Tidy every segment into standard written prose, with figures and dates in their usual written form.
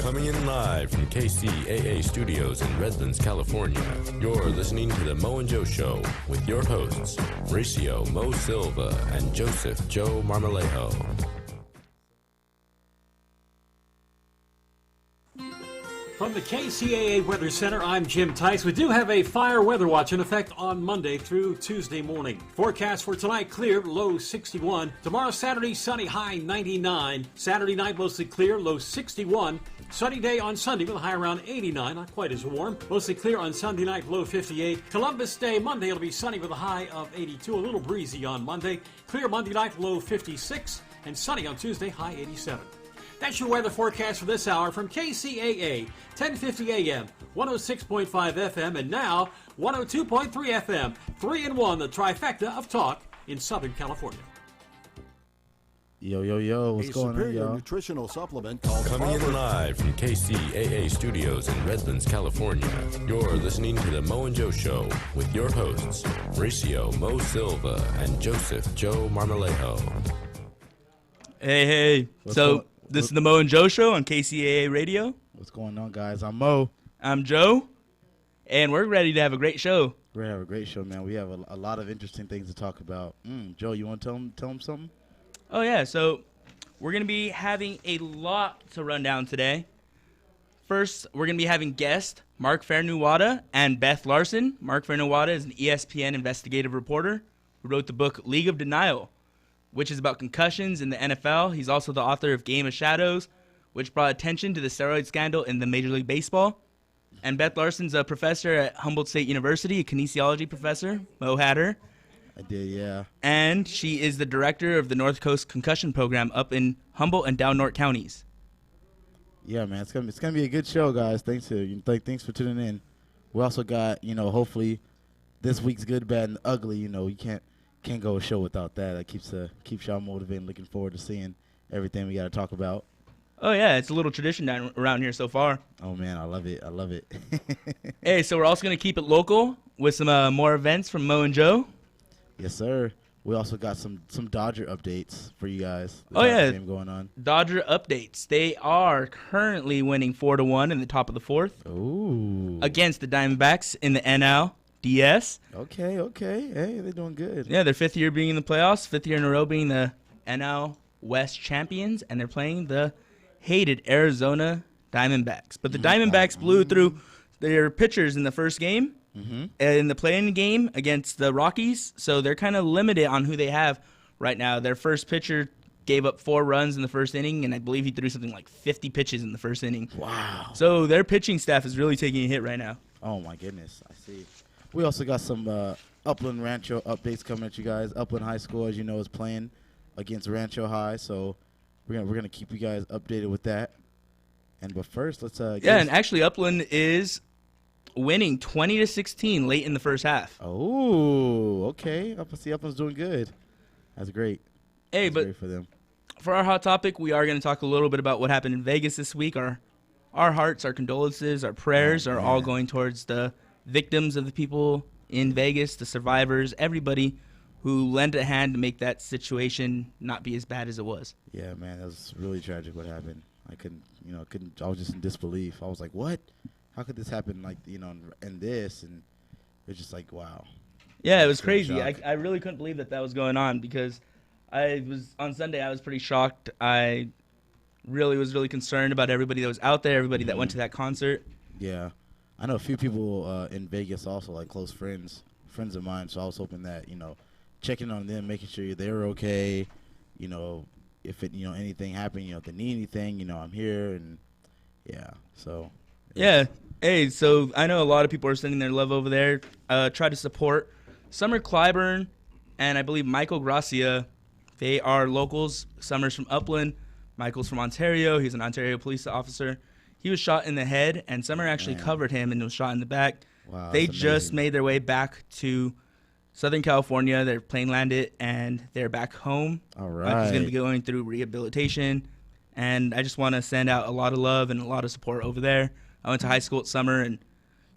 Coming in live from KCAA studios in Redlands, California, you're listening to The Mo and Joe Show with your hosts, Mauricio Mo Silva and Joseph Joe Marmolejo. From the KCAA Weather Center, I'm Jim Tice. We do have a fire weather watch in effect on Monday through Tuesday morning. Forecast for tonight, clear, low 61. Tomorrow, Saturday, sunny, high 99. Saturday night, mostly clear, low 61. Sunny day on Sunday with a high around 89, not quite as warm. Mostly clear on Sunday night, low 58. Columbus Day, Monday, it'll be sunny with a high of 82. A little breezy on Monday. Clear Monday night, low 56. And sunny on Tuesday, high 87. That's your weather forecast for this hour from KCAA, 1050 AM, 106.5 FM, and now 102.3 FM. 3-in-1, the trifecta of talk in Southern California. Yo, what's going on, y'all? Nutritional supplement called Coming in live from KCAA studios in Redlands, California, you're listening to The Mo and Joe Show with your hosts, Mauricio Mo Silva and Joseph Joe Marmolejo. Hey. This is the Mo and Joe Show on KCAA Radio. What's going on, guys? I'm Mo. I'm Joe, and we're ready to have a great show. We're going to have a great show, man. We have a lot of interesting things to talk about. Joe, you want to tell them something? Oh, yeah. So we're going to be having a lot to run down today. First, we're going to be having guests Mark Fainaru-Wada and Beth Larson. Mark Fainaru-Wada is an ESPN investigative reporter who wrote the book League of Denial, which is about concussions in the NFL. He's also the author of Game of Shadows, which brought attention to the steroid scandal in the Major League Baseball. And Beth Larson's a professor at Humboldt State University, a kinesiology professor. Mo had her. I did, yeah. And she is the director of the North Coast Concussion program up in Humboldt and Down North counties. Yeah, man, it's gonna be a good show, guys. Thanks for tuning in. We also got, hopefully this week's good, bad, and ugly. You can't go a show without that. That keeps y'all motivated and looking forward to seeing everything we got to talk about. Oh, yeah. It's a little tradition around here so far. Oh, man. I love it. Hey, so we're also going to keep it local with some more events from Mo and Joe. Yes, sir. We also got some Dodger updates for you guys. Game going on. Dodger updates. They are currently winning 4-1 in the top of the fourth. Ooh. Against the Diamondbacks in the NL. DS. Okay. Hey, they're doing good. Yeah, their fifth year being in the playoffs, fifth year in a row being the NL West champions, and they're playing the hated Arizona Diamondbacks. But the Diamondbacks blew through their pitchers in the first game, in the play-in game against the Rockies, so they're kind of limited on who they have right now. Their first pitcher gave up 4 runs in the first inning, and I believe he threw something like 50 pitches in the first inning. Wow. So their pitching staff is really taking a hit right now. Oh, my goodness. I see. We also got some Upland Rancho updates coming at you guys. Upland High School, as you know, is playing against Rancho High, so we're gonna keep you guys updated with that. But first, let's and actually, Upland is winning 20-16 late in the first half. Oh, okay. Upland's doing good. That's great. Hey, That's great for them. For our hot topic, we are going to talk a little bit about what happened in Vegas this week. Our hearts, our condolences, our prayers are all going towards the victims of the people in Vegas, the survivors, everybody who lent a hand to make that situation not be as bad as it was. Yeah, man, that was really tragic what happened. I was just in disbelief. I was like, what? How could this happen, and this? And it was just like, wow. Yeah, it was crazy. I really couldn't believe that was going on because on Sunday, I was pretty shocked. I really was really concerned about everybody that was out there, everybody that went to that concert. Yeah. I know a few people in Vegas also, like close friends of mine, so I was hoping that, checking on them, making sure they're okay, if anything happened, if they need anything, I'm here, and yeah, so. Yeah. Hey, so I know a lot of people are sending their love over there. Try to support Summer Clyburn and I believe Michael Gracia. They are locals. Summer's from Upland. Michael's from Ontario. He's an Ontario police officer. He was shot in the head, and Summer actually covered him and was shot in the back. Wow, they just made their way back to Southern California. They're plane landed, and they're back home. All right. He's going to be going through rehabilitation, and I just want to send out a lot of love and a lot of support over there. I went to high school at Summer, and,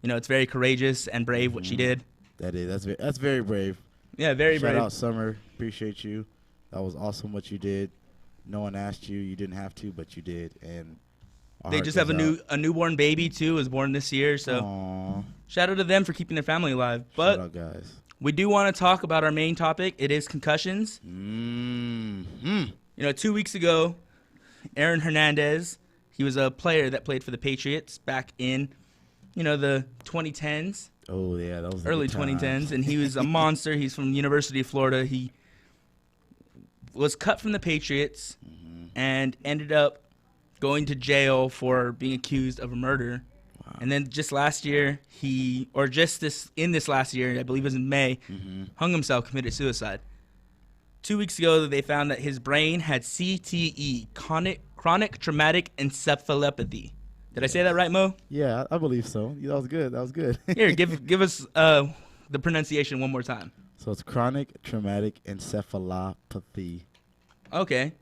it's very courageous and brave what she did. That's very brave. Yeah, very brave. Shout out, Summer. Appreciate you. That was awesome what you did. No one asked you. You didn't have to, but you did, and Our They heart just have goes a newborn baby, too, was born this year. So Aw. shout out to them for keeping their family alive. But Shout out, guys. we do want to talk about our main topic. It is concussions. Mm-hmm. 2 weeks ago, Aaron Hernandez, he was a player that played for the Patriots back in, the 2010s. Oh, yeah, that was the Early good times. 2010s, and he was a monster. He's from the University of Florida. He was cut from the Patriots and ended up going to jail for being accused of a murder. Wow. And then just last year, this last year, I believe it was in May, hung himself, committed suicide. 2 weeks ago, they found that his brain had CTE, chronic traumatic encephalopathy. Did I say that right, Mo? Yeah, I believe so. Yeah, that was good. Here, give us the pronunciation one more time. So it's chronic traumatic encephalopathy. Okay.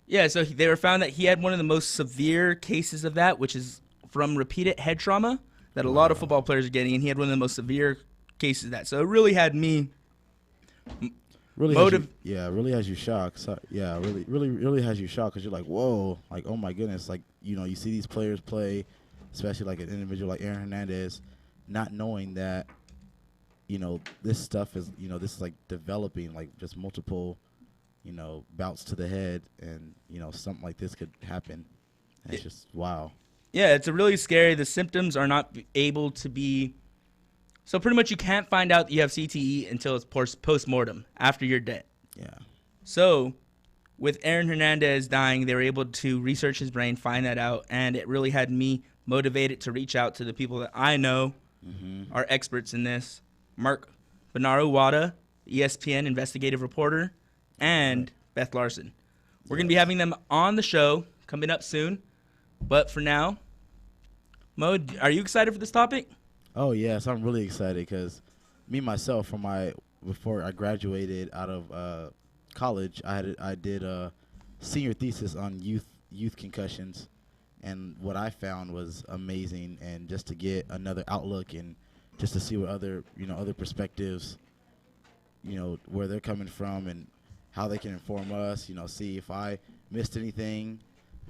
Yeah, so they were found that he had one of the most severe cases of that, which is from repeated head trauma that a lot of football players are getting, and he had one of the most severe cases of that. So it really had me Really really has you shocked. So, yeah, really has you shocked because you're like, whoa, like, oh my goodness, like, you see these players play, especially like an individual like Aaron Hernandez, not knowing that, this stuff is, this is like developing like just multiple, bouts to the head, and something like this could happen. And it's just wow. Yeah, it's really scary. The symptoms are not able to be. So pretty much you can't find out that you have CTE until it's post-mortem, after you're dead. Yeah. So with Aaron Hernandez dying, they were able to research his brain, find that out, and it really had me motivated to reach out to the people that I know are experts in this. Fainaru-Wada, ESPN investigative reporter, and Beth Larson. We're going to be having them on the show coming up soon. But for now, Mo, are you excited for this topic? Oh, yes, I'm really excited because me, myself, before I graduated out of college, I did a senior thesis on youth concussions, and what I found was amazing, and just to get another outlook and just to see what other perspectives, where they're coming from and how they can inform us, see if I missed anything.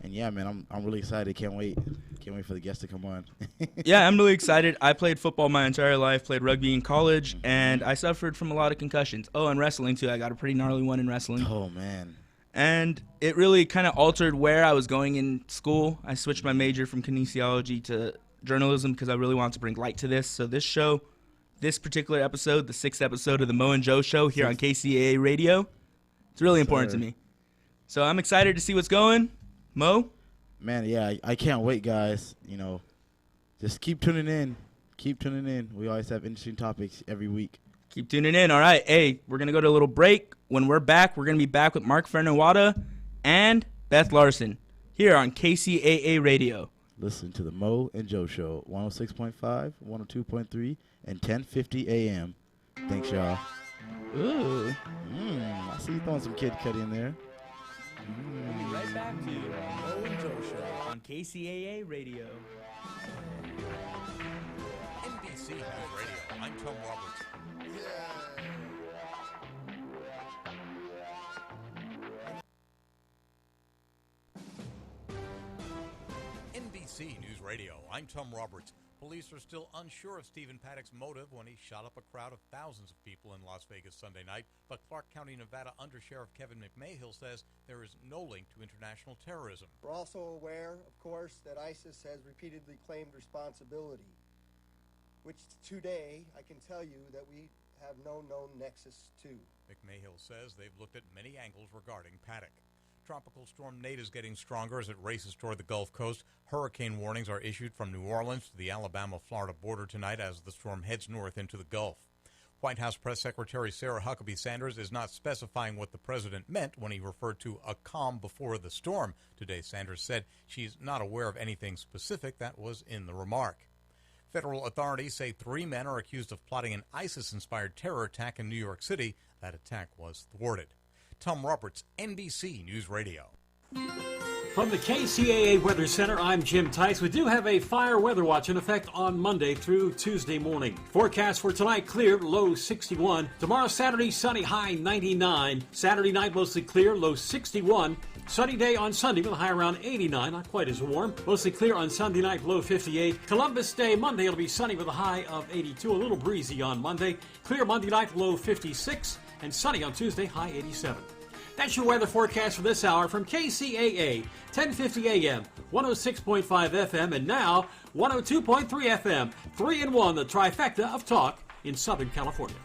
And yeah, man, I'm really excited. Can't wait for the guests to come on. Yeah, I'm really excited. I played football my entire life, played rugby in college, and I suffered from a lot of concussions. Oh, and wrestling too. I got a pretty gnarly one in wrestling. Oh, man. And it really kind of altered where I was going in school. I switched my major from kinesiology to journalism because I really wanted to bring light to this. So this show, this particular episode, the 6th episode of the Mo and Joe Show here on KCAA Radio, it's really important to me. So I'm excited to see what's going. Mo? Man, yeah, I can't wait, guys. Just keep tuning in. Keep tuning in. We always have interesting topics every week. Keep tuning in. All right. Hey, we're going to go to a little break. When we're back, we're going to be back with Mark Fainaru-Wada and Beth Larson here on KCAA Radio. Listen to the Mo and Joe Show, 106.5, 102.3, and 1050 a.m. Thanks, y'all. Ooh. I see you throwing some Kid Cudi in there. We'll be right back to Mo and Joe Show on KCAA Radio. NBC News Radio. I'm Tom Roberts. NBC News Radio. I'm Tom Roberts. Police are still unsure of Stephen Paddock's motive when he shot up a crowd of thousands of people in Las Vegas Sunday night, but Clark County, Nevada Undersheriff Kevin McMahill says there is no link to international terrorism. We're also aware, of course, that ISIS has repeatedly claimed responsibility, which today I can tell you that we have no known nexus to. McMahill says they've looked at many angles regarding Paddock. Tropical storm Nate is getting stronger as it races toward the Gulf Coast. Hurricane warnings are issued from New Orleans to the Alabama-Florida border tonight as the storm heads north into the Gulf. White House Press Secretary Sarah Huckabee Sanders is not specifying what the president meant when he referred to a calm before the storm. Today, Sanders said she's not aware of anything specific that was in the remark. Federal authorities say 3 men are accused of plotting an ISIS-inspired terror attack in New York City. That attack was thwarted. Tom Roberts, NBC News Radio. From the KCAA Weather Center, I'm Jim Tice. We do have a fire weather watch in effect on Monday through Tuesday morning. Forecast for tonight, clear, low 61. Tomorrow, Saturday, sunny, high 99. Saturday night, mostly clear, low 61. Sunny day on Sunday with a high around 89, not quite as warm. Mostly clear on Sunday night, low 58. Columbus Day, Monday, it'll be sunny with a high of 82. A little breezy on Monday. Clear Monday night, low 56. And sunny on Tuesday, high 87. That's your weather forecast for this hour from KCAA, 1050 AM, 106.5 FM, and now 102.3 FM, 3-in-1, the trifecta of talk in Southern California.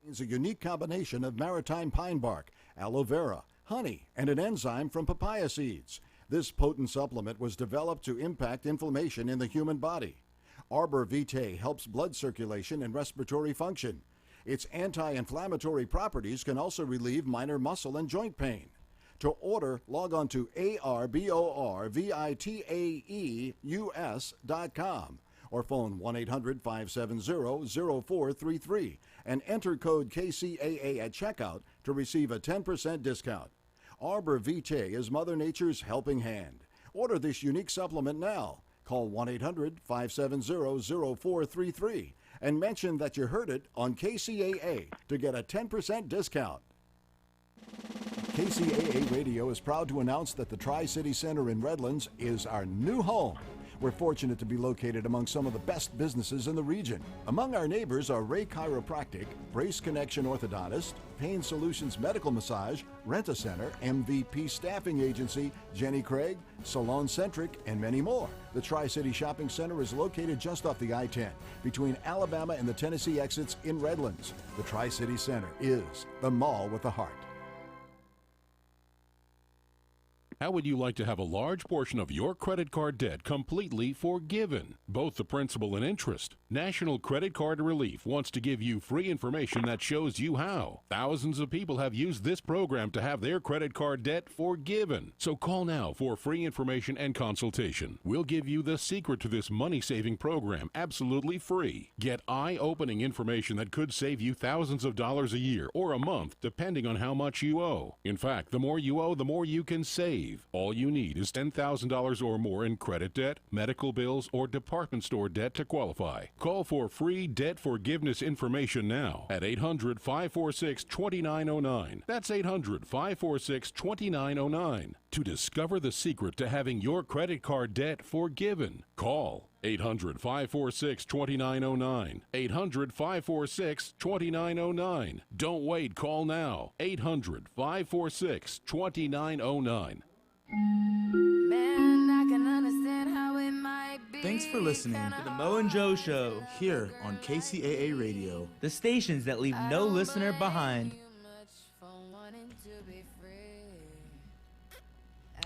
It's a unique combination of maritime pine bark, aloe vera, honey, and an enzyme from papaya seeds. This potent supplement was developed to impact inflammation in the human body. Arbor Vitae helps blood circulation and respiratory function. Its anti-inflammatory properties can also relieve minor muscle and joint pain. To order, log on to arborvitaeus.com or phone 1-800-570-0433 and enter code KCAA at checkout to receive a 10% discount. Arbor Vitae is Mother Nature's helping hand. Order this unique supplement now. Call 1-800-570-0433 and mention that you heard it on KCAA to get a 10% discount. KCAA Radio is proud to announce that the Tri-City Center in Redlands is our new home. We're fortunate to be located among some of the best businesses in the region. Among our neighbors are Ray Chiropractic, Brace Connection Orthodontist, Pain Solutions Medical Massage, Rent-A-Center, MVP Staffing Agency, Jenny Craig, Salon Centric, and many more. The Tri-City Shopping Center is located just off the I-10 between Alabama and the Tennessee exits in Redlands. The Tri-City Center is the mall with the heart. How would you like to have a large portion of your credit card debt completely forgiven, both the principal and interest? National Credit Card Relief wants to give you free information that shows you how. Thousands of people have used this program to have their credit card debt forgiven. So call now for free information and consultation. We'll give you the secret to this money-saving program absolutely free. Get eye-opening information that could save you thousands of dollars a year or a month, depending on how much you owe. In fact, the more you owe, the more you can save. All you need is $10,000 or more in credit debt, medical bills, or department store debt to qualify. Call for free debt forgiveness information now at 800-546-2909. That's 800-546-2909 to discover the secret to having your credit card debt forgiven. Call 800-546-2909. 800-546-2909. Don't wait. Call now. 800-546-2909. Man, I can understand how it might be. Thanks for listening To the Mo and Joe Show, here on KCAA Radio. the stations that leave no listener behind.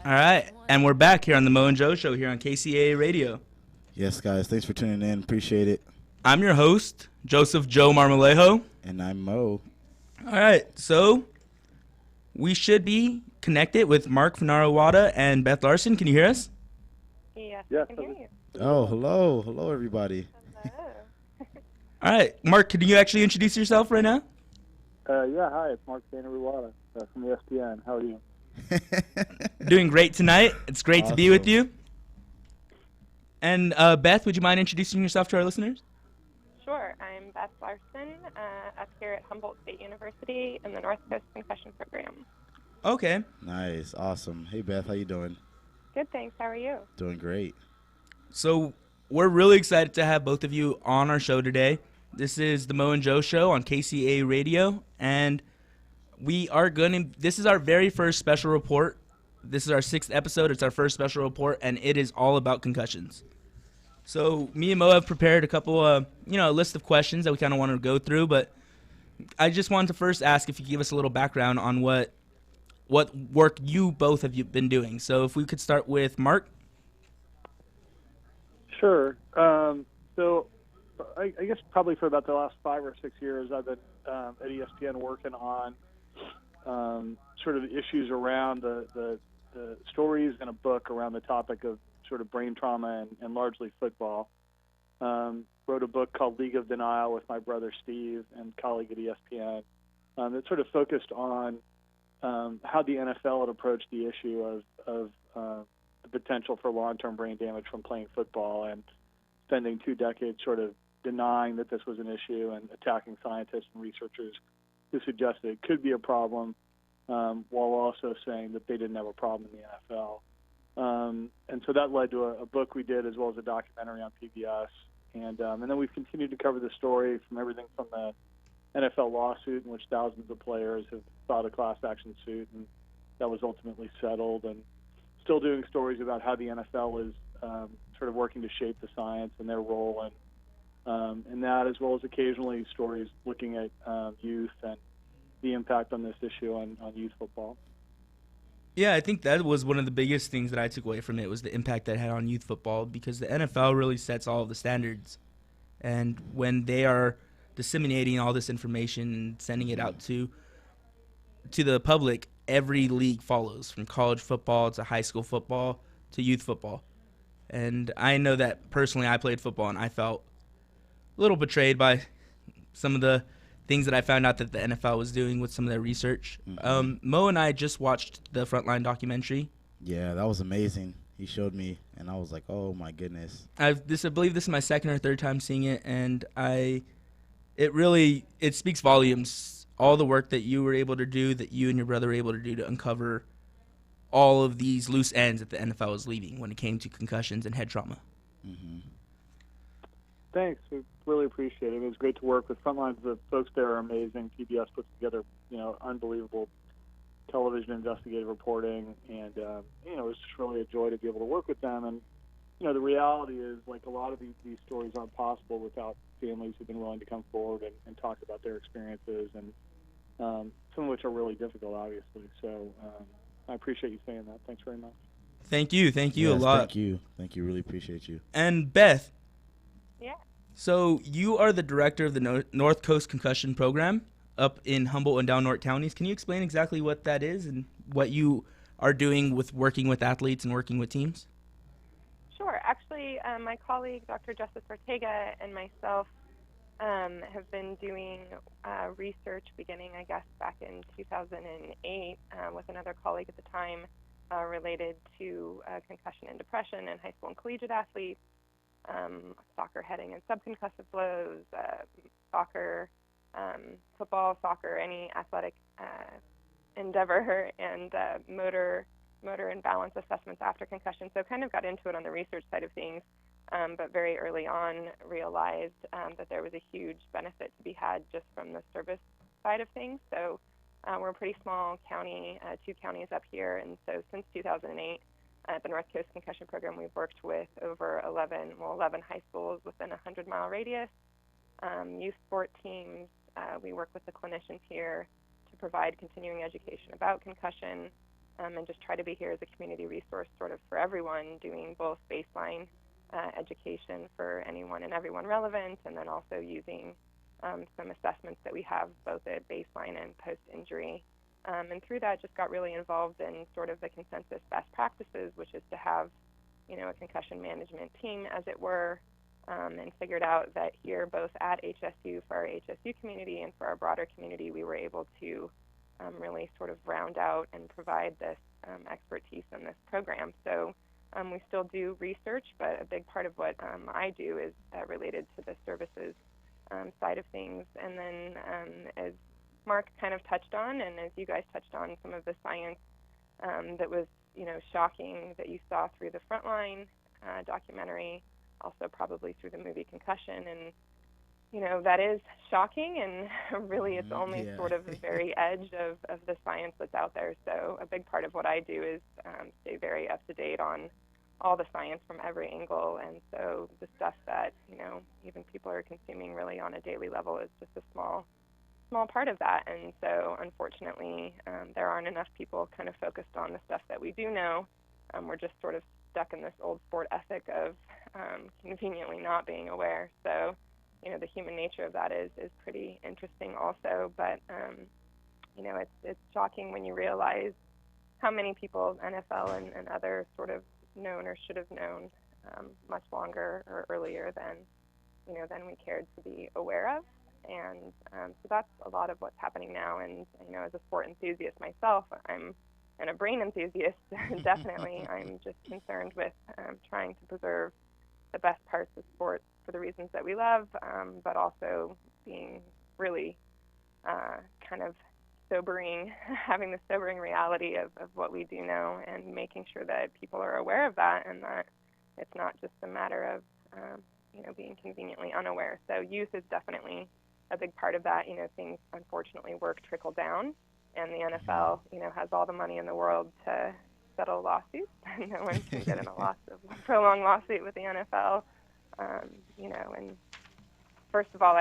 All right, and we're back here on the Mo and Joe Show here on KCAA Radio. Yes, guys. Thanks for tuning in. Appreciate it. I'm your host, Joseph Joe Marmolejo. And I'm Mo. All right, so we should be connected with Mark Fainaru-Wada and Beth Larson. Can you hear us? Yes, Yes, I can hear you. Oh, hello. Hello, everybody. Hello. All right, Mark, can you actually introduce yourself right now? Yeah, hi, it's Mark Fainaru-Wada from ESPN. How are you? Doing great tonight. It's great to be with Awesome. you. And Beth, would you mind introducing yourself to our listeners? Sure. I'm Beth Larson, up here at Humboldt State University in the North Coast Concussion program. Okay. Nice. Awesome. Hey, Beth. How you doing? Good, thanks. How are you? Doing great. So we're really excited to have both of you on our show today. This is the Mo and Joe Show on KCAA Radio, and this is our very first special report. This is our 6th episode. It's our first special report, and it is all about concussions. So me and Mo have prepared a couple a list of questions that we kind of want to go through, but I just wanted to first ask if you could give us a little background on what work you both have been doing. So if we could start with Mark. Sure. So I guess probably for about the last 5 or 6 years, I've been at ESPN working on sort of the issues around the stories in a book around the topic of sort of brain trauma and largely football. wrote a book called League of Denial with my brother Steve and colleague at ESPN that sort of focused on how the NFL had approached the issue of the potential for long-term brain damage from playing football, and spending 2 decades sort of denying that this was an issue and attacking scientists and researchers who suggested it could be a problem, while also saying that they didn't have a problem in the NFL. And so that led to a book we did, as well as a documentary on PBS. And then we've continued to cover the story from everything from the NFL lawsuit in which thousands of players have filed a class action suit, and that was ultimately settled, and still doing stories about how the NFL is sort of working to shape the science and their role in that, as well as occasionally stories looking at youth and the impact on this issue on youth football. Yeah, I think that was one of the biggest things that I took away from it, was the impact that it had on youth football, because the NFL really sets all of the standards. And when they are disseminating all this information and sending it out to the public, every league follows, from college football to high school football to youth football. And I know that personally I played football, and I felt a little betrayed by some of the things that I found out that the NFL was doing with some of their research. Mo and I just watched the Frontline documentary. Yeah, that was amazing. He showed me, and I was like, oh, my goodness. I believe this is my second or third time seeing it, and it speaks volumes. All the work that you were able to do, that you and your brother were able to do to uncover all of these loose ends that the NFL was leaving when it came to concussions and head trauma. Thanks. We really appreciate it. It was great to work with Frontline. The folks there are amazing. PBS puts together, unbelievable television investigative reporting, and it was just really a joy to be able to work with them. And the reality is, like, a lot of these stories aren't possible without families who've been willing to come forward and talk about their experiences, and some of which are really difficult, obviously. So I appreciate you saying that. Thanks very much. Thank you a lot. Thank you. Really appreciate you. And Beth. Yeah. So you are the director of the North Coast Concussion program up in Humboldt and Down North counties. Can you explain exactly what that is and what you are doing with working with athletes and working with teams? Sure. Actually, my colleague, Dr. Justice Ortega, and myself have been doing research beginning, I guess, back in 2008 with another colleague at the time related to concussion and depression in high school and collegiate athletes, soccer heading and subconcussive blows, soccer, football, soccer, any athletic endeavor, and motor and balance assessments after concussion. So kind of got into it on the research side of things, but very early on realized that there was a huge benefit to be had just from the service side of things. So we're a pretty small county, 2 counties up here, and so since 2008, at the North Coast Concussion Program, we've worked with over 11 high schools within a 100-mile radius, youth sport teams. We work with the clinicians here to provide continuing education about concussion, and just try to be here as a community resource sort of for everyone, doing both baseline education for anyone and everyone relevant, and then also using some assessments that we have both at baseline and post-injury. And through that, just got really involved in sort of the consensus best practices, which is to have, a concussion management team, as it were, and figured out that here, both at HSU, for our HSU community and for our broader community, we were able to really sort of round out and provide this expertise in this program. So we still do research, but a big part of what I do is related to the services side of things. And then as Mark kind of touched on, and as you guys touched on, some of the science that was, shocking that you saw through the Frontline documentary, also probably through the movie Concussion. And, that is shocking, and really it's only sort of the very edge of the science that's out there. So a big part of what I do is stay very up to date on all the science from every angle. And so the stuff that, even people are consuming really on a daily level is just a small part of that. And so unfortunately, there aren't enough people kind of focused on the stuff that we do know. We're just sort of stuck in this old sport ethic of conveniently not being aware. So, the human nature of that is pretty interesting also. But, it's shocking when you realize how many people NFL and other sort of known or should have known much longer or earlier than we cared to be aware of. And so that's a lot of what's happening now. And, as a sport enthusiast myself, and a brain enthusiast, definitely, I'm just concerned with trying to preserve the best parts of sports for the reasons that we love, but also being really kind of sobering, having the sobering reality of what we do know, and making sure that people are aware of that, and that it's not just a matter of being conveniently unaware. So youth is definitely a big part of that. Things unfortunately trickle down, and the NFL has all the money in the world to settle lawsuits. No one can get in a prolonged lawsuit with the NFL. And first of all,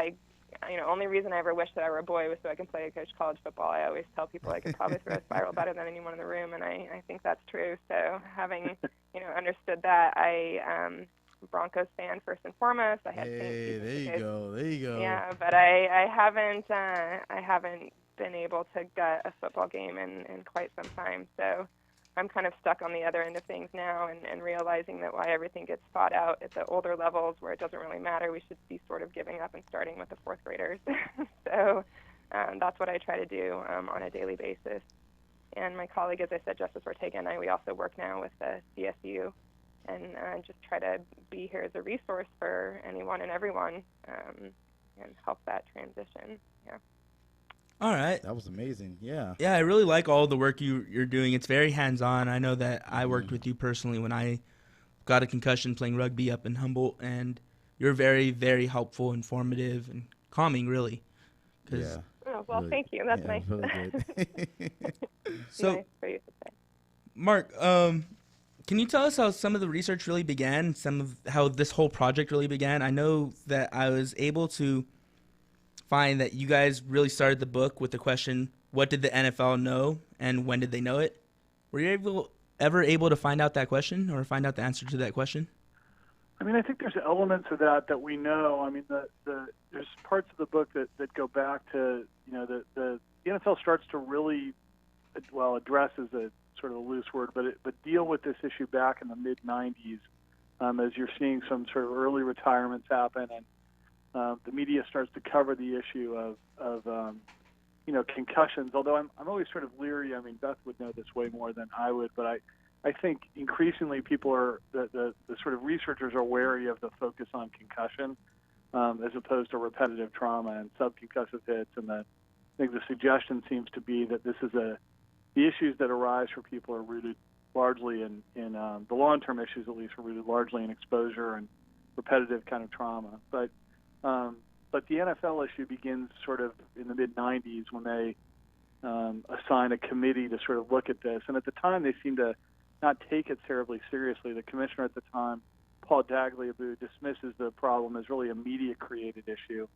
only reason I ever wished that I were a boy was so I can play coach college football. I always tell people I could probably throw a spiral better than anyone in the room, and I think that's true. So having understood that, I'm a Broncos fan first and foremost. I had there you go. Yeah, but I haven't been able to gut a football game in quite some time. So I'm kind of stuck on the other end of things now, and realizing that why everything gets fought out at the older levels where it doesn't really matter, we should be sort of giving up and starting with the fourth graders. So that's what I try to do on a daily basis. And my colleague, as I said, Justice Ortega, and we also work now with the CSU, and just try to be here as a resource for anyone and everyone, and help that transition. Yeah. All right. That was amazing. Yeah. Yeah, I really like all the work you're doing. It's very hands-on. I know that I worked with you personally when I got a concussion playing rugby up in Humboldt, and you're very, very helpful, informative, and calming, really. Yeah. Oh, well, thank you. That's nice. Really good. So, nice for you to say. Mark, can you tell us how some of the research really began, some of how this whole project really began? I know that I was able to find that you guys really started the book with the question, what did the NFL know and when did they know it? Were you ever able to find out that question or find out the answer to that question? I mean, I think there's elements of that we know. I mean, there's parts of the book that go back to, the NFL starts to really, address is a sort of a loose word, but deal with this issue back in the mid-'90s, as you're seeing some sort of early retirements happen, and the media starts to cover the issue of concussions. Although I'm always sort of leery. I mean, Beth would know this way more than I would, but I think increasingly people the sort of researchers are wary of the focus on concussion, as opposed to repetitive trauma and subconcussive hits. And I think the suggestion seems to be that the issues that arise for people are rooted largely in the long-term issues, at least, are rooted largely in exposure and repetitive kind of trauma. But the NFL issue begins sort of in the mid-'90s when they assign a committee to sort of look at this. And at the time, they seemed to not take it terribly seriously. The commissioner at the time, Paul Dagliabu, dismisses the problem as really a media-created issue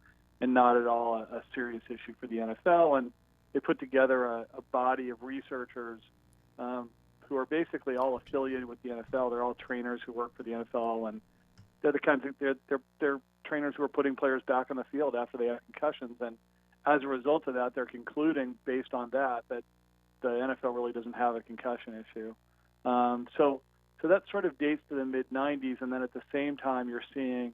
and not at all a serious issue for the NFL. And they put together a body of researchers who are basically all affiliated with the NFL. They're all trainers who work for the NFL, and they're the kinds of they're trainers who are putting players back on the field after they have concussions. And as a result of that, they're concluding based on that the NFL really doesn't have a concussion issue. So that sort of dates to the mid-'90s, and then at the same time, you're seeing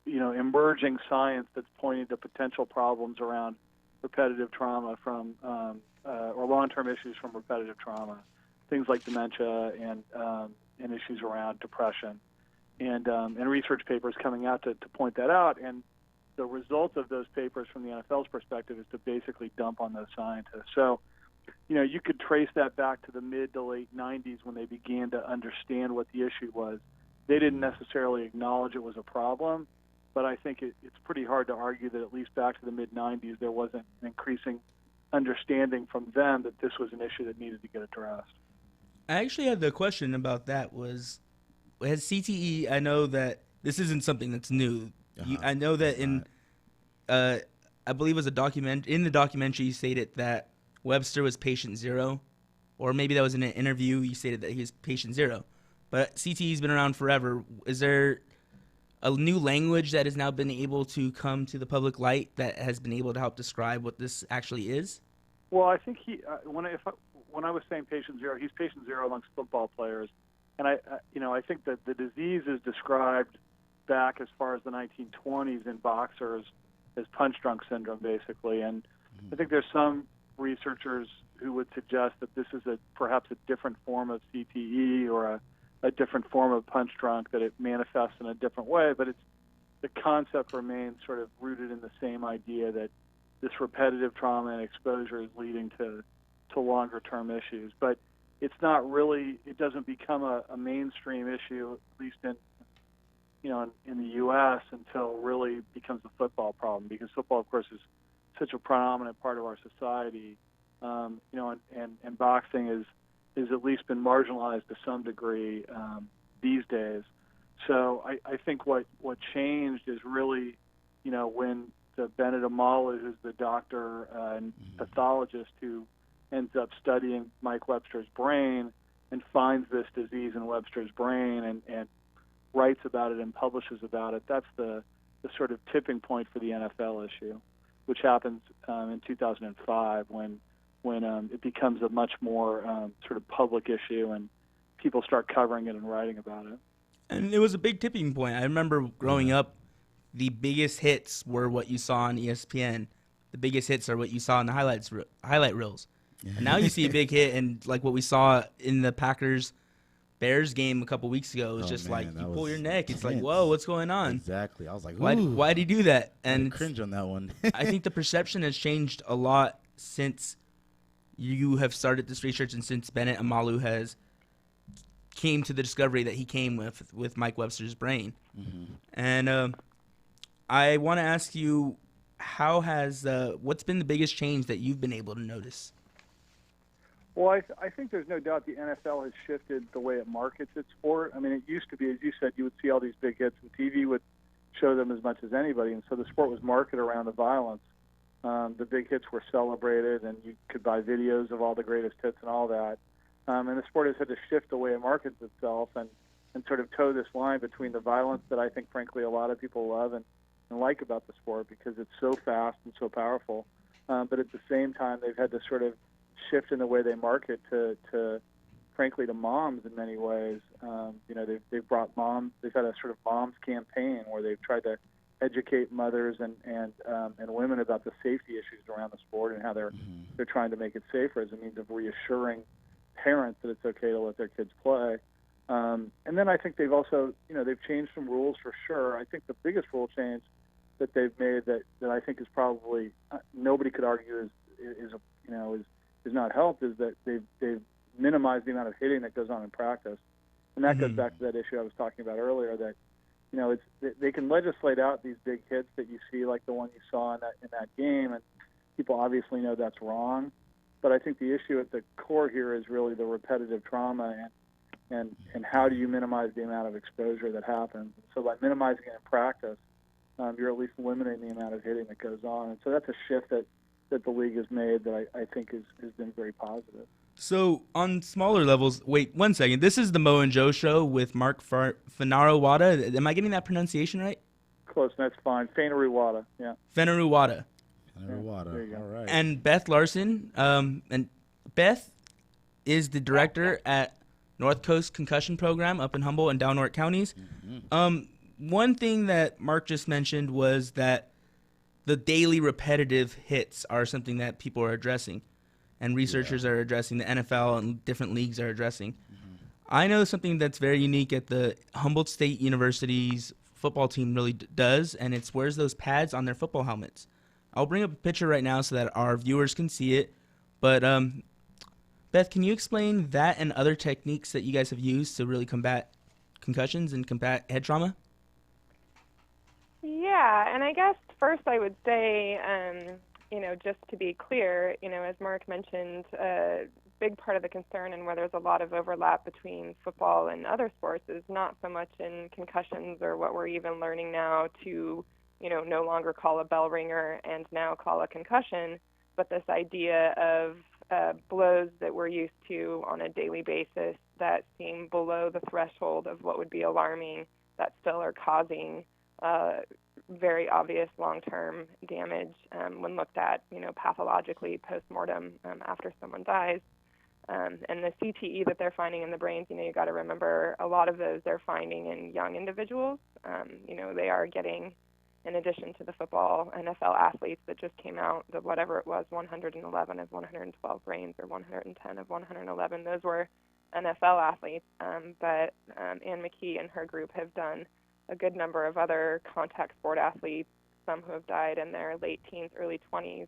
emerging science that's pointing to potential problems around repetitive trauma from or long-term issues from repetitive trauma, things like dementia and issues around depression, and research papers coming out to point that out. And the result of those papers from the NFL's perspective is to basically dump on those scientists. So, you could trace that back to the mid to late 90s when they began to understand what the issue was. They didn't necessarily acknowledge it was a problem, but I think it's pretty hard to argue that at least back to the mid-'90s there wasn't an increasing understanding from them that this was an issue that needed to get addressed. I actually had the question about that has CTE, I know that this isn't something that's new. I know that I believe it was in the documentary you stated that Webster was patient 0, or maybe that was in an interview you stated that he was patient 0. But CTE's been around forever. Is there a new language that has now been able to come to the public light that has been able to help describe what this actually is? Well, I think when I was saying patient 0, he's patient 0 amongst football players, and I think that the disease is described back as far as the 1920s in boxers as punch drunk syndrome, basically. And I think there's some researchers who would suggest that this is perhaps a different form of CTE or a different form of punch drunk, that it manifests in a different way, but the concept remains sort of rooted in the same idea that this repetitive trauma and exposure is leading to longer-term issues. But it's not really, it doesn't become a mainstream issue, at least in the U.S., until really it becomes a football problem, because football, of course, is such a prominent part of our society, and boxing is at least been marginalized to some degree these days. So I think what changed is really, when the Bennett Amalu, who's the doctor and pathologist who ends up studying Mike Webster's brain and finds this disease in Webster's brain and writes about it and publishes about it, that's the sort of tipping point for the NFL issue, which happens in 2005 when it becomes a much more sort of public issue and people start covering it and writing about it. And it was a big tipping point. I remember growing up, the biggest hits were what you saw on ESPN. The biggest hits are what you saw in the highlight reels. Yeah. And now you see a big hit, and like what we saw in the Packers-Bears game a couple weeks ago, it was you pull your neck. It's like, whoa, what's going on? Exactly. I was like, why did he do that? And I cringe on that one. I think the perception has changed a lot since you have started this research and since Bennett Amalu has came to the discovery that he came with Mike Webster's brain. Mm-hmm. And I want to ask you, what's been the biggest change that you've been able to notice? Well, I think there's no doubt the NFL has shifted the way it markets its sport. I mean, it used to be, as you said, you would see all these big hits, and TV would show them as much as anybody, and so the sport was marketed around the violence. The big hits were celebrated, and you could buy videos of all the greatest hits and all that. And the sport has had to shift the way it markets itself and sort of toe this line between the violence that I think, frankly, a lot of people love and like about the sport because it's so fast and so powerful. But at the same time, they've had to sort of shift in the way they market to frankly, to moms in many ways. They've brought moms. They've had a sort of moms campaign where they've tried to educate mothers and women about the safety issues around the sport and how they're trying to make it safer as a means of reassuring parents that it's okay to let their kids play. And then I think they've also, they've changed some rules for sure. I think the biggest rule change that they've made that I think is probably nobody could argue is not helped is that they've minimized the amount of hitting that goes on in practice. And that goes back to that issue I was talking about earlier that, they can legislate out these big hits that you see, like the one you saw in that game, and people obviously know that's wrong. But I think the issue at the core here is really the repetitive trauma and how do you minimize the amount of exposure that happens. So by minimizing it in practice, you're at least limiting the amount of hitting that goes on. And so that's a shift that the league has made that I think has been very positive. So on smaller levels, wait 1 second. This is the Mo and Joe show with Mark Fainaru-Wada. Am I getting that pronunciation right? Close, that's fine. Fainaru-Wada, yeah. Fainaru-Wada. Fainaru-Wada, all right. And Beth Larson. And Beth is the director at North Coast Concussion Program up in Humboldt and Dalnort counties. Mm-hmm. One thing that Mark just mentioned was that the daily repetitive hits are something that people are addressing. And researchers are addressing, the NFL and different leagues are addressing. Mm-hmm. I know something that's very unique at the Humboldt State University's football team really does, and it's wears those pads on their football helmets. I'll bring up a picture right now so that our viewers can see it. But, Beth, can you explain that and other techniques that you guys have used to really combat concussions and combat head trauma? Yeah, and I guess first I would say, just to be clear, as Mark mentioned, a big part of the concern and where there's a lot of overlap between football and other sports is not so much in concussions or what we're even learning now to, no longer call a bell ringer and now call a concussion, but this idea of blows that we're used to on a daily basis that seem below the threshold of what would be alarming that still are causing very obvious long-term damage when looked at, pathologically post-mortem after someone dies. And the CTE that they're finding in the brains, you got to remember a lot of those they're finding in young individuals. They are getting, in addition to the football NFL athletes that just came out, the whatever it was, 111 of 112 brains or 110 of 111, those were NFL athletes. But Ann McKee and her group have done a good number of other contact sport athletes, some who have died in their late teens, early 20s,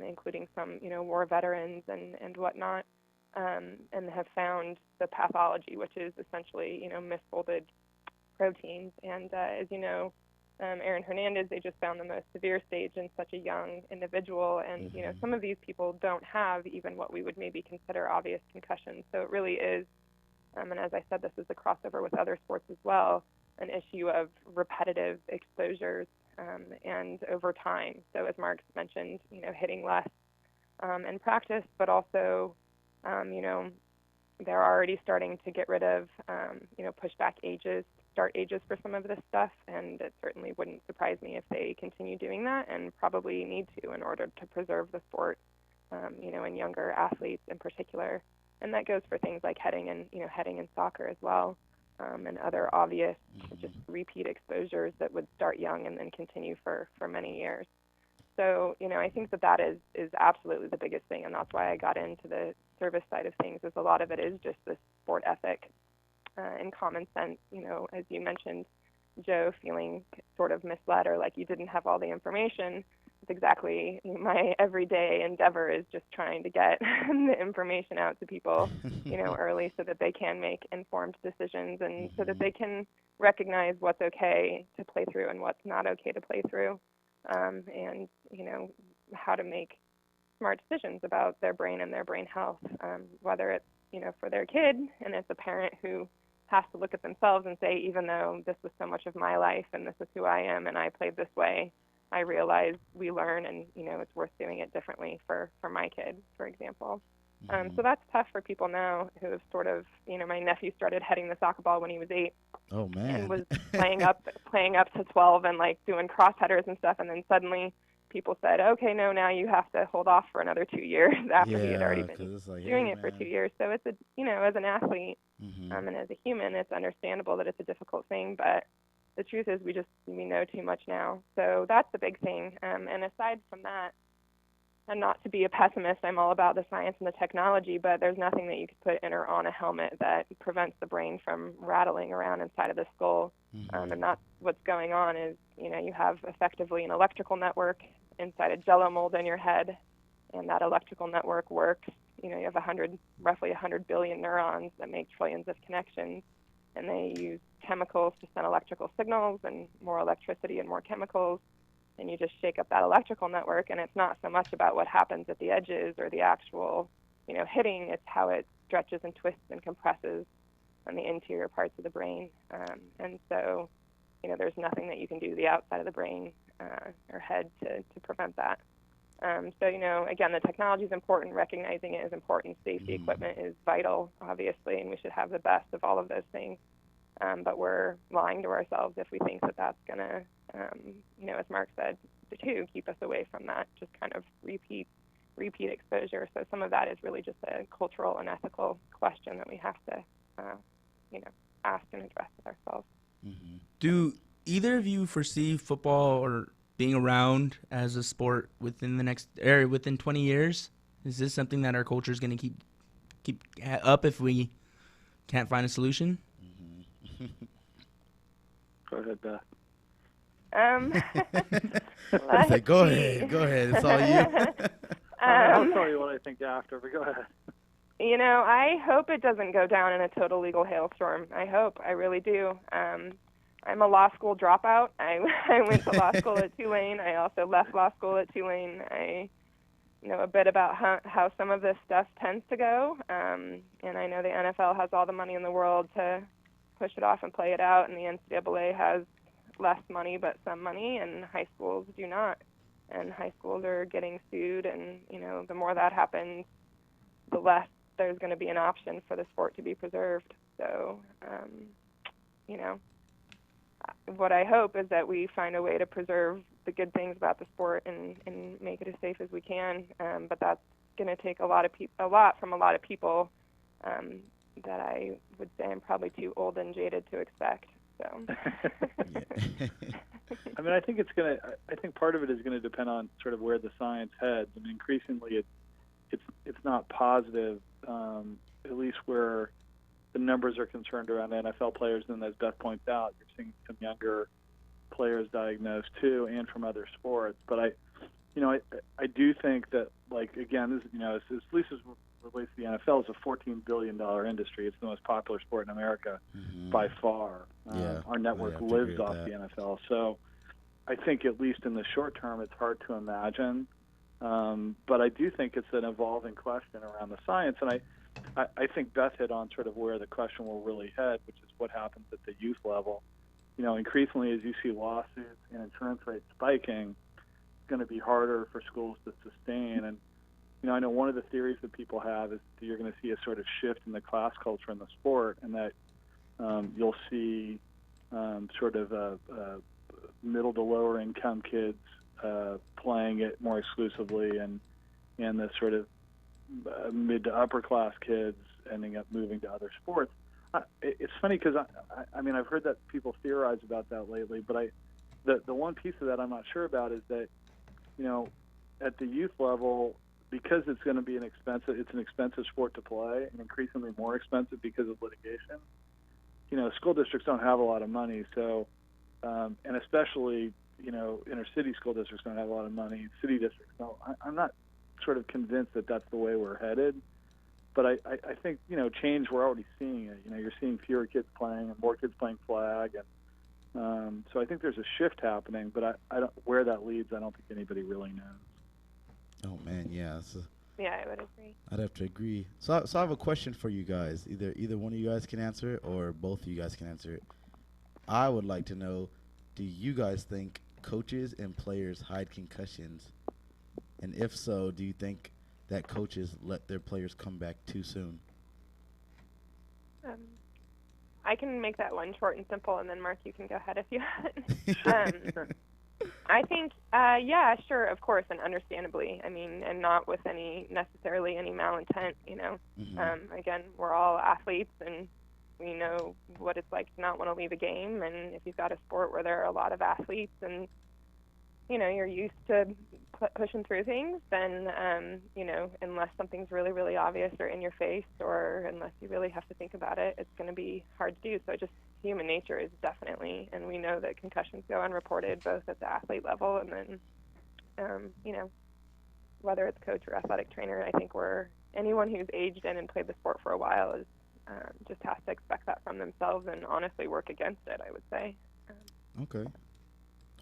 including some, war veterans and whatnot, and have found the pathology, which is essentially, misfolded proteins. And as you know, Aaron Hernandez, they just found the most severe stage in such a young individual. And, some of these people don't have even what we would maybe consider obvious concussions. So it really is, and as I said, this is a crossover with other sports as well, an issue of repetitive exposures and over time. So as Mark's mentioned, hitting less in practice, but also, they're already starting to get rid of, push back start ages for some of this stuff, and it certainly wouldn't surprise me if they continue doing that, and probably need to in order to preserve the sport, in younger athletes in particular. And that goes for things like heading and soccer as well, and other obvious just repeat exposures that would start young and then continue for many years. So, I think that is absolutely the biggest thing, and that's why I got into the service side of things, is a lot of it is just this sport ethic and common sense, as you mentioned, Joe, feeling sort of misled or like you didn't have all the information. It's exactly my everyday endeavor, is just trying to get the information out to people, early, so that they can make informed decisions, and so that they can recognize what's okay to play through and what's not okay to play through, and, how to make smart decisions about their brain and their brain health, whether it's, for their kid, and it's a parent who has to look at themselves and say, even though this was so much of my life and this is who I am and I played this way, I realize we learn, and, it's worth doing it differently for my kid, for example. So that's tough for people now who have sort of, my nephew started heading the soccer ball when he was 8. Oh, man. And was playing up to 12 and like doing cross headers and stuff. And then suddenly people said, okay, no, now you have to hold off for another 2 years after he had already been doing it for 2 years. So it's as an athlete and as a human, it's understandable that it's a difficult thing, but the truth is we know too much now. So that's the big thing. And aside from that, and not to be a pessimist, I'm all about the science and the technology, but there's nothing that you could put in or on a helmet that prevents the brain from rattling around inside of the skull. And that's what's going on is, you have effectively an electrical network inside a jello mold in your head, and that electrical network works. You have roughly 100 billion neurons that make trillions of connections, and they use chemicals to send electrical signals, and more electricity and more chemicals, and you just shake up that electrical network, and it's not so much about what happens at the edges or the actual, hitting, it's how it stretches and twists and compresses on the interior parts of the brain. And so, there's nothing that you can do to the outside of the brain or head to prevent that. So, again, the technology is important, recognizing it is important, safety equipment is vital, obviously, and we should have the best of all of those things. But we're lying to ourselves if we think that that's going to, as Mark said, too, keep us away from that, just kind of repeat exposure. So some of that is really just a cultural and ethical question that we have to, ask and address with ourselves. Do either of you foresee football or being around as a sport within within 20 years? Is this something that our culture is going to keep up if we can't find a solution? Go ahead, Beth. Go ahead. It's all you. I'll tell you what I think after, but go ahead. I hope it doesn't go down in a total legal hailstorm. I really do. I'm a law school dropout. I went to law school at Tulane. I also left law school at Tulane. I know a bit about how some of this stuff tends to go, and I know the NFL has all the money in the world to push it off and play it out, and the NCAA has less money but some money, and high schools do not. And high schools are getting sued, and, the more that happens, the less there's going to be an option for the sport to be preserved. So, what I hope is that we find a way to preserve the good things about the sport and make it as safe as we can. But that's going to take a lot from a lot of people that I would say I'm probably too old and jaded to expect. So. I mean, I think part of it is going to depend on sort of where the science heads. I mean, increasingly it's not positive, at least where the numbers are concerned around NFL players. And as Beth points out, you're seeing some younger players diagnosed too, and from other sports. But I do think that, like, again, this, at least as relates to the NFL, is a $14 billion industry. It's the most popular sport in America by far. Our network lives off the NFL. So I think at least in the short term, it's hard to imagine. But I do think it's an evolving question around the science. And I think Beth hit on sort of where the question will really head, which is what happens at the youth level. Increasingly, as you see lawsuits and insurance rates spiking, it's going to be harder for schools to sustain. And I know one of the theories that people have is that you're going to see a sort of shift in the class culture in the sport, and that you'll see sort of middle to lower income kids playing it more exclusively, and the sort of mid to upper class kids ending up moving to other sports. It's funny because I mean, I've heard that people theorize about that lately, but the one piece of that I'm not sure about is that at the youth level, because it's going to be an expensive sport to play, and increasingly more expensive because of litigation. School districts don't have a lot of money, so and especially inner city school districts don't have a lot of money. City districts don't. I'm not sort of convinced that that's the way we're headed, but I think change, we're already seeing it. You're seeing fewer kids playing and more kids playing flag, and so I think there's a shift happening. But I don't, where that leads, I don't think anybody really knows. Oh man, yeah. Yeah, I would agree. I'd have to agree. So I have a question for you guys. Either one of you guys can answer it, or both of you guys can answer it. I would like to know: do you guys think coaches and players hide concussions? And if so, do you think that coaches let their players come back too soon? I can make that one short and simple, and then Mark, you can go ahead if you want. I think, yeah, sure, of course, and understandably. I mean, and not with necessarily any malintent. Again, we're all athletes, and we know what it's like to not want to leave a game. And if you've got a sport where there are a lot of athletes, and you're used to pushing through things, then unless something's really, really obvious or in your face, or unless you really have to think about it, it's going to be hard to do. So just human nature is definitely, and we know that concussions go unreported both at the athlete level and then, whether it's coach or athletic trainer. I think anyone who's aged in and played the sport for a while is just has to expect that from themselves and honestly work against it, I would say. Okay.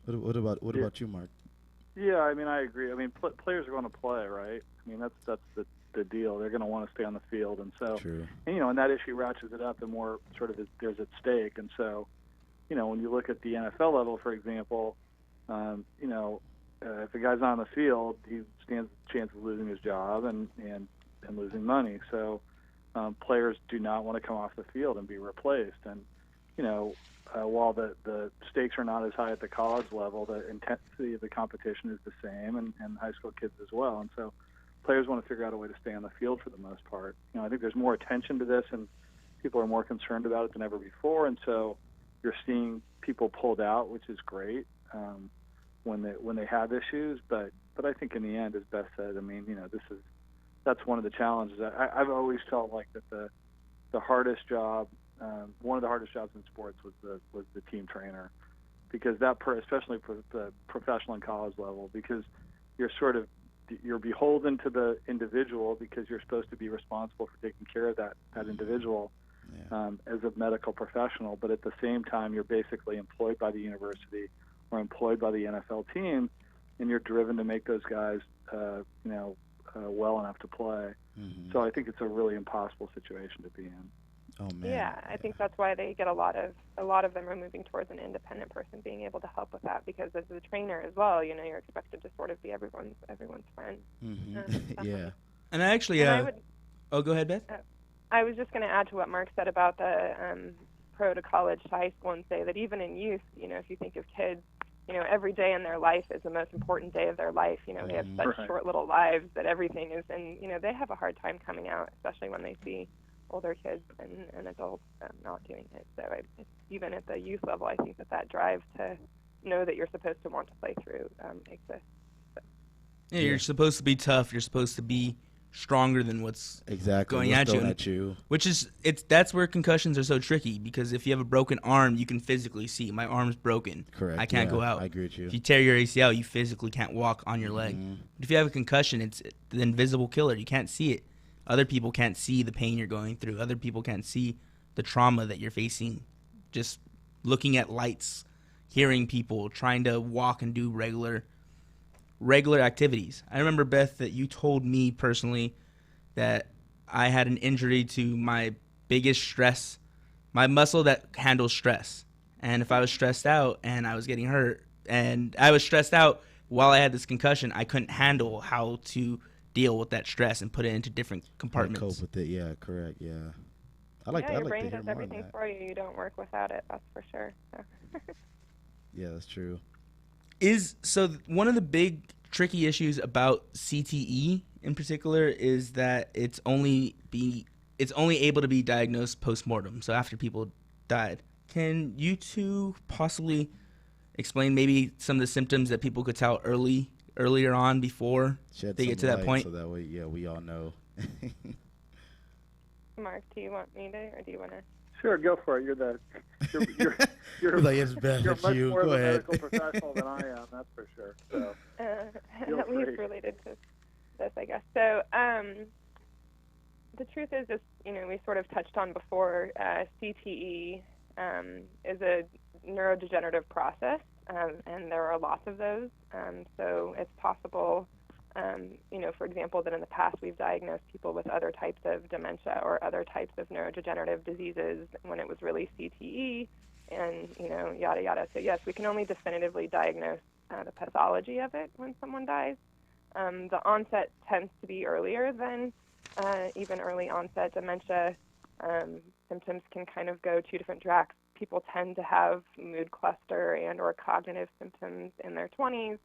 What about you, Mark? Yeah, I mean, I agree. I mean, players are going to play, right? I mean, that's the deal. They're going to want to stay on the field, and so, True. And that issue ratchets it up, the more sort of there's at stake. And so, when you look at the NFL level, for example, if a guy's not on the field, he stands a chance of losing his job and losing money. So, players do not want to come off the field and be replaced. And while the stakes are not as high at the college level, the intensity of the competition is the same, and high school kids as well. And so players want to figure out a way to stay on the field for the most part. I think there's more attention to this, and people are more concerned about it than ever before. And so you're seeing people pulled out, which is great when they have issues. But I think in the end, as Beth said, I mean, that's one of the challenges. I've always felt like that the hardest job. One of the hardest jobs in sports was the team trainer, because especially for the professional and college level, because you're beholden to the individual, because you're supposed to be responsible for taking care of that individual as a medical professional. But at the same time, you're basically employed by the university or employed by the NFL team, and you're driven to make those guys well enough to play. Mm-hmm. So I think it's a really impossible situation to be in. Oh man. Yeah, I think that's why they get a lot of them are moving towards an independent person being able to help with that, because as a trainer as well, you're expected to sort of be everyone's friend. Mm-hmm. Yeah. And I actually, go ahead, Beth. I was just going to add to what Mark said about the pro to college to high school, and say that even in youth, if you think of kids every day in their life is the most important day of their life. They have such short little lives that everything is, and they have a hard time coming out, especially when they see older kids and adults not doing it. So even at the youth level, I think that drive to know that you're supposed to want to play through exists. So. Yeah, you're supposed to be tough. You're supposed to be stronger than what's going at you. Which is that's where concussions are so tricky, because if you have a broken arm, you can physically see my arm's broken. Correct. I can't go out. I agree with you. If you tear your ACL, you physically can't walk on your leg. But if you have a concussion, it's the invisible killer. You can't see it. Other people can't see the pain you're going through. Other people can't see the trauma that you're facing. Just looking at lights, hearing people, trying to walk and do regular activities. I remember, Beth, that you told me personally that I had an injury to my biggest stress, my muscle that handles stress. And if I was stressed out and I was getting hurt, and I was stressed out while I had this concussion, I couldn't handle how to deal with that stress and put it into different compartments. Cope with it, yeah, correct, yeah. I like your brain does everything for you. You don't work without it, that's for sure. So. Yeah, that's true. So one of the big tricky issues about CTE in particular is that it's only able to be diagnosed post-mortem, so after people died. Can you two possibly explain maybe some of the symptoms that people could tell earlier on before they get to that point? So that way, yeah, we all know. Mark, do you want me to, or do you want to? Sure, go for it. You're like, it's Beth, you're it's much you. more Go of a ahead. medical professional than I am, that's for sure. So, at least related to this, I guess. So the truth is, just we sort of touched on before, CTE is a neurodegenerative process, and there are lots of those. So it's possible, for example, that in the past we've diagnosed people with other types of dementia or other types of neurodegenerative diseases when it was really CTE, and yada yada. So yes, we can only definitively diagnose the pathology of it when someone dies. The onset tends to be earlier than even early onset dementia. Symptoms can kind of go two different tracks. People tend to have mood cluster and or cognitive symptoms in their 20s,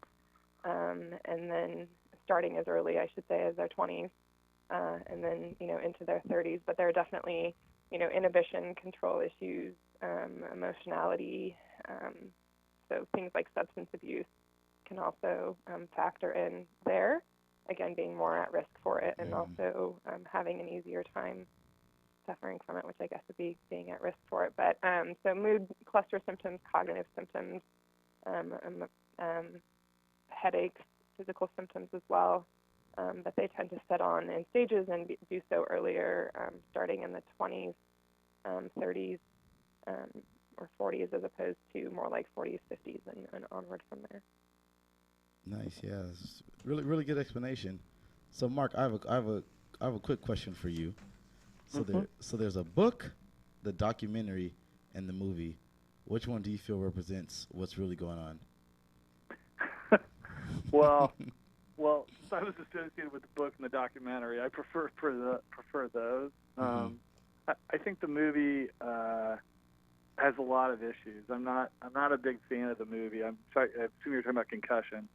and then starting as early, I should say, as their 20s, and then into their 30s. But there are definitely inhibition control issues, emotionality, so things like substance abuse can also factor in there, again being more at risk for it, and also having an easier time suffering from it, which I guess would be being at risk for it. But so mood cluster symptoms, cognitive symptoms, headaches, physical symptoms as well, but they tend to set on in stages and do so earlier, starting in the 20s, 30s, or 40s, as opposed to more like 40s, 50s, and onward from there. Nice, yeah, it's really, really good explanation. So, Mark, I have a quick question for you. So there's a book, the documentary, and the movie. Which one do you feel represents what's really going on? Well, I was associated with the book and the documentary. I prefer those. I think the movie has a lot of issues. I'm not a big fan of the movie. I assume you're talking about Concussion,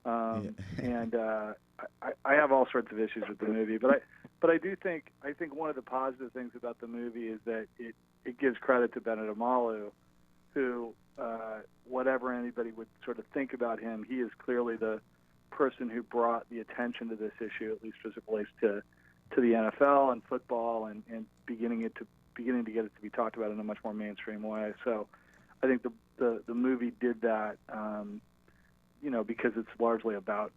and I have all sorts of issues with the movie. But I think one of the positive things about the movie is that it gives credit to Benedict Amalu, who, whatever anybody would sort of think about him, he is clearly the person who brought the attention to this issue, at least as it relates to the NFL and football, and beginning to get it to be talked about in a much more mainstream way. So I think the movie did that, because it's largely about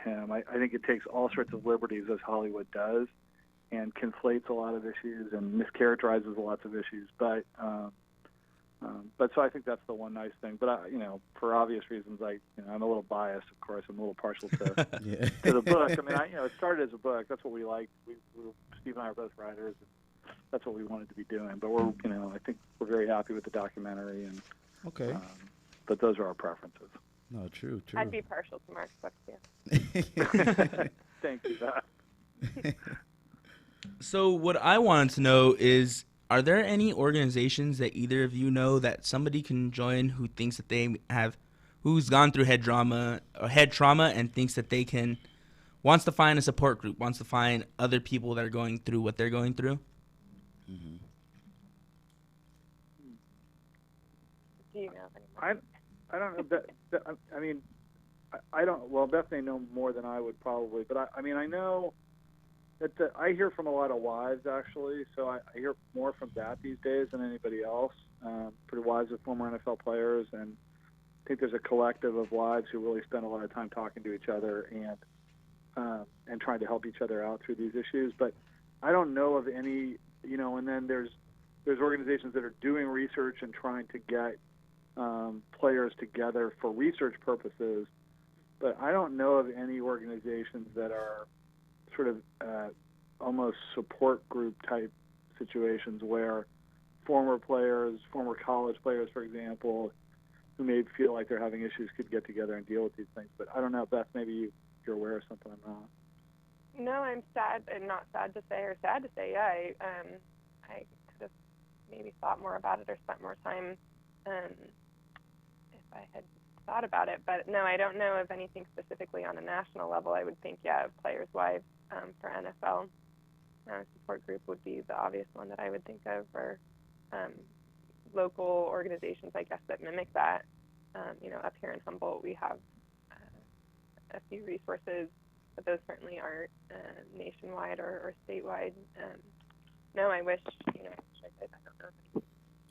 him. I think it takes all sorts of liberties, as Hollywood does, and conflates a lot of issues and mischaracterizes lots of issues. But so I think that's the one nice thing. But for obvious reasons, I'm a little biased, of course. I'm a little partial to to the book. I mean, it started as a book. That's what we liked. Steve and I are both writers, and that's what we wanted to be doing. But we're, I think we're very happy with the documentary. And okay. But those are our preferences. No, true. I'd be partial to Mark's book too. Thank you, Beth. So what I wanted to know is, are there any organizations that either of you know that somebody can join who who's gone through head trauma and thinks that wants to find a support group, wants to find other people that are going through what they're going through. Mm-hmm. Do you know anyone? I don't know. I mean, I don't. Well, Beth may know more than I would probably, but I mean, I know that I hear from a lot of wives actually. So I hear more from that these days than anybody else. For wives of former NFL players, and I think there's a collective of wives who really spend a lot of time talking to each other and trying to help each other out through these issues. But I don't know of any, and then there's organizations that are doing research and trying to get players together for research purposes. But I don't know of any organizations that are sort of almost support group type situations where former college players, for example, who may feel like they're having issues could get together and deal with these things. But I don't know, Beth, maybe you're aware of something I'm not. No, I'm sad, and not sad to say or sad to say. Yeah, I could have maybe thought more about it or spent more time if I had thought about it. But no, I don't know of anything specifically on a national level. I would think, players' wives for NFL support group would be the obvious one that I would think of, or local organizations, I guess, that mimic that. Up here in Humboldt, we have a few resources, but those certainly aren't nationwide or statewide. No, I wish, I don't know.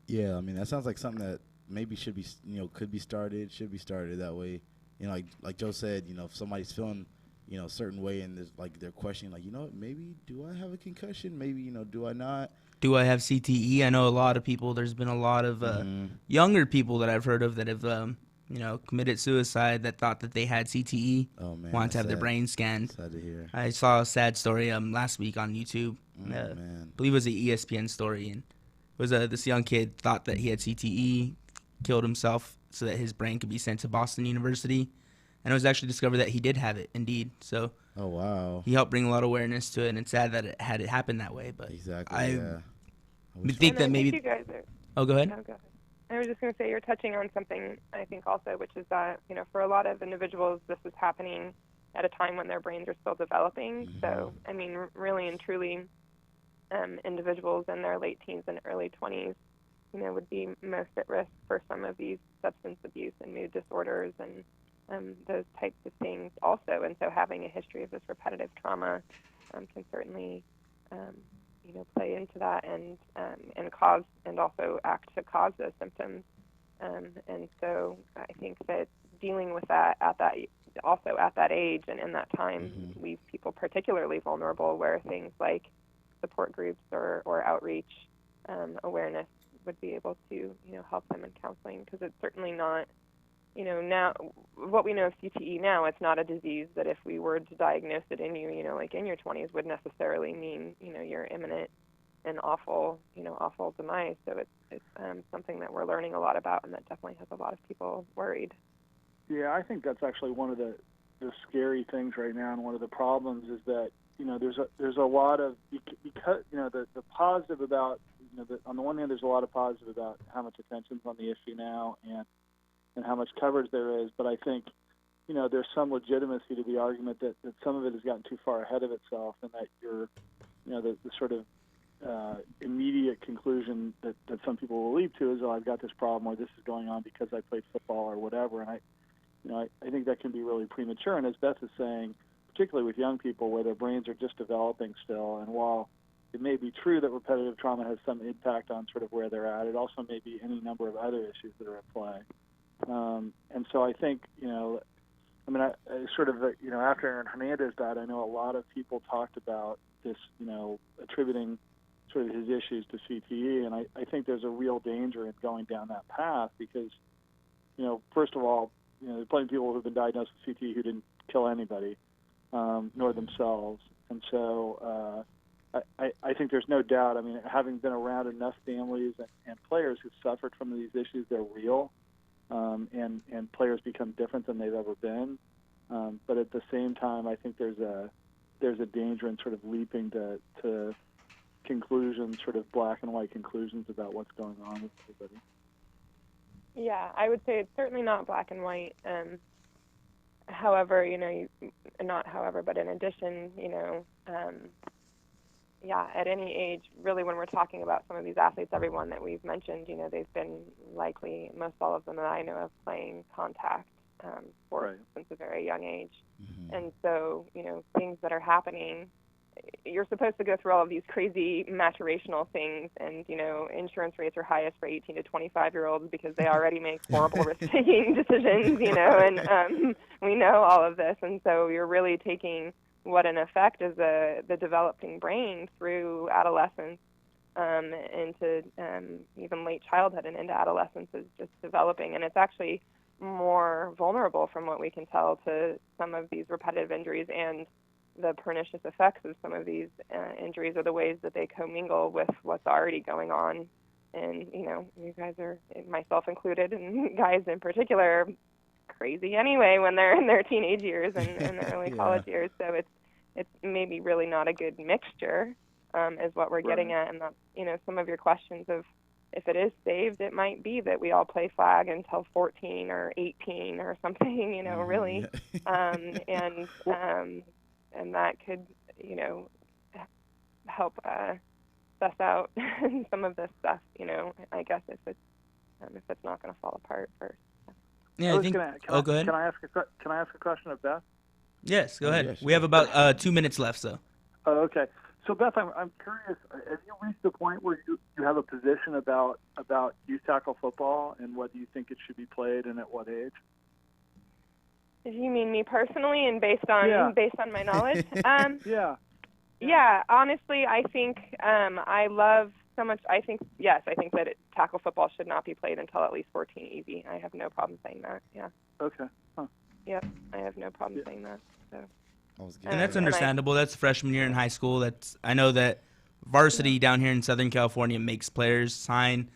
Yeah, I mean, that sounds like something that maybe should be, should be started that way. Like Joe said, if somebody's feeling, a certain way and there's like they're questioning, like, maybe do I have a concussion? Maybe, do I not? Do I have CTE? I know a lot of people. There's been a lot of younger people that I've heard of that have, committed suicide that thought that they had CTE. Oh man, wanted to have their brain scanned. Sad to hear. I saw a sad story last week on YouTube. Man. I believe it was an ESPN story, and it was this young kid thought that he had CTE, killed himself so that his brain could be sent to Boston University, and it was actually discovered that he did have it indeed. So. Oh wow! He helped bring a lot of awareness to it, and it's sad that it had happened that way. But exactly, I think that maybe. You guys are, oh, go ahead. No, go ahead. I was just going to say you're touching on something I think also, which is that for a lot of individuals, this is happening at a time when their brains are still developing. Mm-hmm. So I mean, really and truly, individuals in their late teens and early 20s, would be most at risk for some of these substance abuse and mood disorders and those types of things also. And so having a history of this repetitive trauma can certainly, play into that and cause and also act to cause those symptoms. And so I think that dealing with that at that age and in that time mm-hmm. leaves people particularly vulnerable, where things like support groups or outreach awareness would be able to, help them in counseling, because it's certainly not, now what we know of CTE now, it's not a disease that if we were to diagnose it in you, like in your 20s, would necessarily mean, your imminent and awful demise. So it's something that we're learning a lot about, and that definitely has a lot of people worried. Yeah, I think that's actually one of the scary things right now, and one of the problems is that there's a lot of, because the positive about on the one hand, there's a lot of positive about how much attention's on the issue now and how much coverage there is, but I think there's some legitimacy to the argument that some of it has gotten too far ahead of itself, and that the sort of immediate conclusion that some people will leap to is, oh, I've got this problem, or this is going on because I played football or whatever. And I think that can be really premature. And as Beth is saying, particularly with young people where their brains are just developing still, and while it may be true that repetitive trauma has some impact on sort of where they're at, it also may be any number of other issues that are at play. And so I think, I sort of, after Aaron Hernandez died, I know a lot of people talked about this, attributing sort of his issues to CTE, and I think there's a real danger in going down that path because, first of all, there's plenty of people who've been diagnosed with CTE who didn't kill anybody, nor themselves. And so I think there's no doubt, having been around enough families and players who've suffered from these issues, they're real, and players become different than they've ever been. But at the same time, I think there's a danger in sort of leaping to conclusions, sort of black and white conclusions about what's going on with everybody. Yeah, I would say it's certainly not black and white. However, but in addition, at any age, really, when we're talking about some of these athletes, everyone that we've mentioned, they've been likely, most all of them that I know of, playing contact sports since a very young age. Mm-hmm. And so, things that are happening, you're supposed to go through all of these crazy maturational things, and, insurance rates are highest for 18 to 25-year-olds because they already make horrible risk-taking decisions, and we know all of this. And so you're really taking what an effect is the developing brain through adolescence into even late childhood and into adolescence is just developing. And it's actually more vulnerable, from what we can tell, to some of these repetitive injuries and the pernicious effects of some of these injuries, or the ways that they commingle with what's already going on. And, you guys are, myself included, and guys in particular, are crazy anyway when they're in their teenage years and their early college years. So it's maybe really not a good mixture, is what we're getting at. And that's, some of your questions of, if it is saved, it might be that we all play flag until 14 or 18 or something, really. And that could, help suss out some of this stuff, I guess, if it's not going to fall apart first. Yeah, I think. Go ahead. Can I ask a question of Beth? Yes, go ahead. Yes, we have about 2 minutes left, so. Oh, okay. So Beth, I'm curious. Have you reached the point where you have a position about youth tackle football and whether you think it should be played and at what age? You mean me personally, and based on my knowledge? Yeah. Honestly, I think I love so much. I think that tackle football should not be played until at least 14. Easy. I have no problem saying that. Yeah. Okay. Huh. Yep. I have no problem saying that. So. And that's understandable. That's freshman year in high school. I know that varsity down here in Southern California makes players sign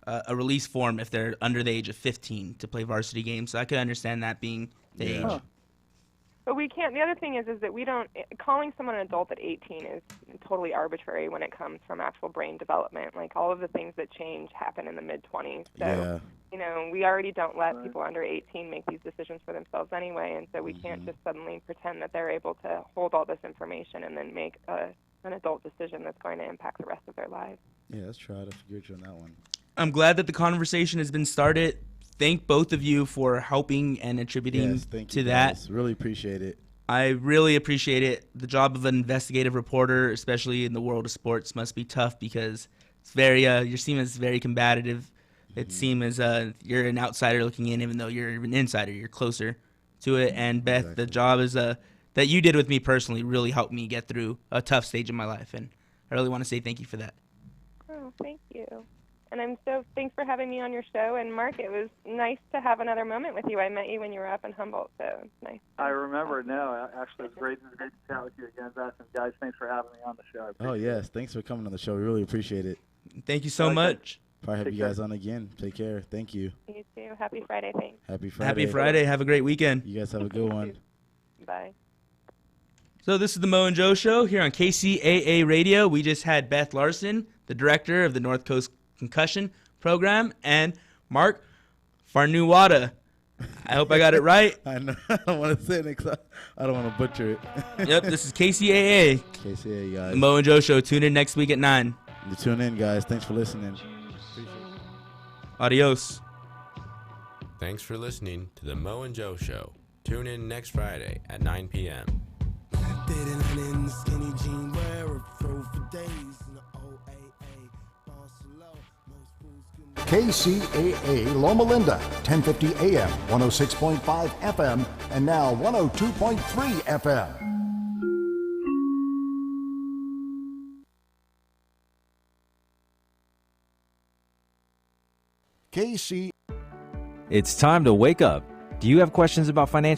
a release form if they're under the age of 15 to play varsity games. So I could understand that being the age. Huh. But we can't. The other thing is that we don't. Calling someone an adult at 18 is totally arbitrary when it comes from actual brain development. Like, all of the things that change happen in the mid-20s. So, we already don't let people under 18 make these decisions for themselves anyway, and so we can't just suddenly pretend that they're able to hold all this information and then make an adult decision that's going to impact the rest of their lives. Yeah, let's try to figure you on that one. I'm glad that the conversation has been started. Thank both of you for helping and attributing to that. Guys. Really appreciate it. I really appreciate it. The job of an investigative reporter, especially in the world of sports, must be tough because it's very your team is very combative. It seems as you're an outsider looking in, even though you're an insider. You're closer to it. And Beth, the job is that you did with me personally really helped me get through a tough stage in my life, and I really want to say thank you for that. Oh, thank you. And thanks for having me on your show. And Mark, it was nice to have another moment with you. I met you when you were up in Humboldt, so it's nice. I remember. No, actually, it's great to chat with you again, Beth. And guys, thanks for having me on the show. Oh, yes. Thanks for coming on the show. We really appreciate it. Thank you so much. Probably have you guys on again. Take care. Thank you. You too. Happy Friday. Thanks. Happy Friday. Happy Friday. Have a great weekend. You guys have a good one. Bye. So this is the Mo and Joe Show here on KCAA Radio. We just had Beth Larson, the director of the North Coast Concussion program, and Mark Fainaru-Wada. I hope I got it right. I know. I don't want to say it because I don't want to butcher it. Yep, this is KCAA. KCAA, guys. The Mo and Joe Show. Tune in next week at 9. You tune in, guys. Thanks for listening. Adios. Thanks for listening to the Mo and Joe Show. Tune in next Friday at 9 p.m. KCAA Loma Linda, 1050 AM, 106.5 FM, and now 102.3 FM. It's time to wake up. Do you have questions about financial